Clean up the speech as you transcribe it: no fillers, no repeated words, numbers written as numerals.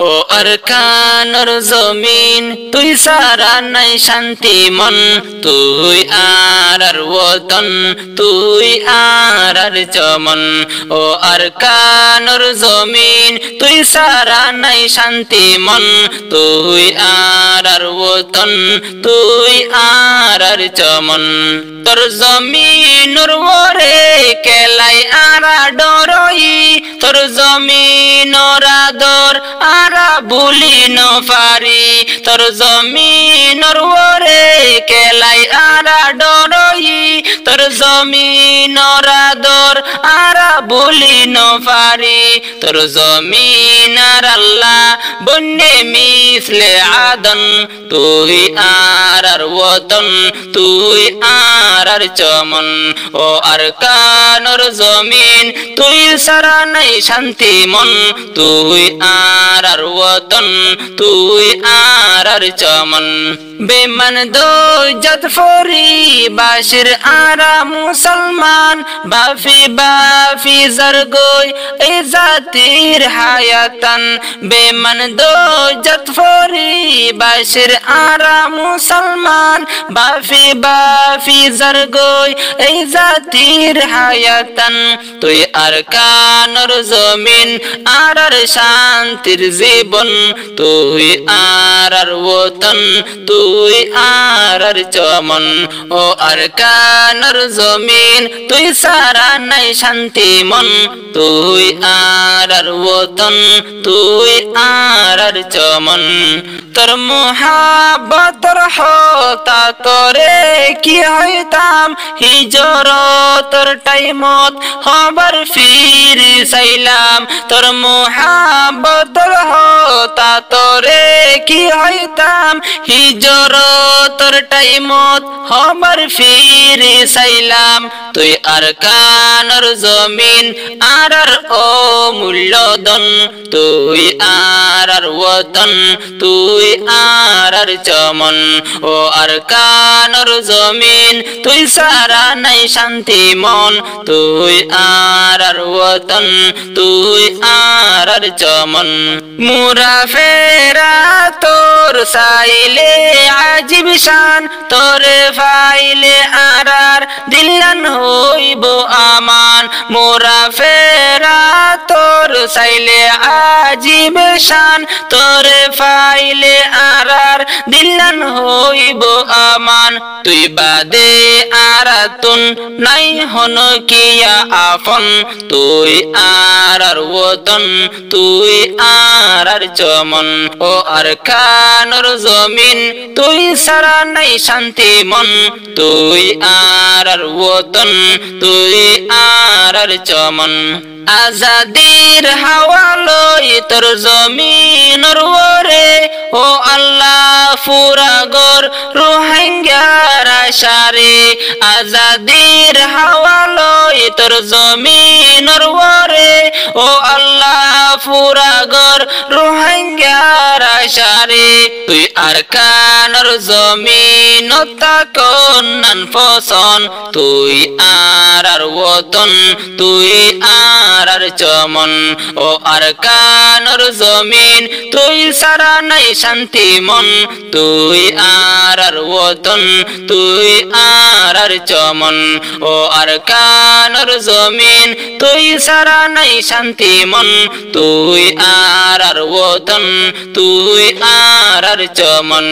ও আরকানোর জমিন তুই সারা নাই শান্তি মন তুই আর ওতন তুই আর চমন ও আরকানোর জমিন তুই সারা নাই শান্তি মন তুই আর ওতন তুই আর চমন তোর জমিনুর ওরে কেলাই আরা ডরই তোর জমিনুর আদর আরা ভুলি নফারি তোর জমিনুর ওরে কেলাই আরা ডরই তোর জমিনুর আদর আরা ভুলি নফারি তোর জমিন আর আল্লাহ বন্যে মিসলে আদন তুই আর ওতন তুই আর চমন ও আরকানোর জমিন তুই সারা নাই শান্তি মন তুই আর ওতন তুই আর চমন বেমান দৌজত ফরি বাশির আরা মুসলমান বাফি বাফি জরগোই এই জাতির হায়াতান বেমান দৌজত ফরি বাশির আরা মুসলমান বাফি বাফি জরগোই এই জাতির হায়াতান তুই আরকানোর জমিন আর শান্তির জীবন তুই আর ওতন তুই আর চমন ও আরকানোর জমিন তুই সারা নাই শান্তি মন তুই আর ওতন তুই আর চমন তোর মুহাব্বতর হতা তোরে কি হইতাম হিজরতর টাইমত হবার ফিরি চাইলাম তোর মুহাব্বতর হতা তোরে কি হইতাম হিজরতর টাইমত হবার ফিরি চাইলাম তুই আরকানোর জমিন আর ও মূল্যদন তুই আর ওতন তুই আর চমন ও আরকানোর জমিন তুই সারা নাই শান্তি মন তুই আর ওতন তুই আর চমন মুরা ফেরা তোর সাইলে আজিব শান তোরে ফাইলে আর দিলান হইব আমান মোরা ফেরা তোর সাইলে আজিব শান তোরে ফাইলে আর দিলান হইব আমান তুই বাদে আরাতুন নাই হন কিয়া আফন তুই আর ওতন তুই আর চমন ও আরকানোর জমিন তুই সারা নাই শান্তি মন তুই আর ওতন তুই আর চমন আজাদির হাওয়া লই তোর জমিনুর ওরে ও আল্লাহ ফুরাগর রোহিঙ্গার আশারে আজাদির হাওয়া লই তোর জমিনুর ওরে ও আল্লাহ ফুরাগর রোহিঙ্গার আশারে তুই আরকানোর জমিন তাকন নান ফসন তুই আর ওতন তুই আর চমন ও আরকানোর জমিন তুই সারা নাই শান্তি মন তুই আর ওতন তুই আর চমন ও আরকানোর জমিন তুই সারা নাই শান্তি মন তুই আর ওতন তুই আর চমন।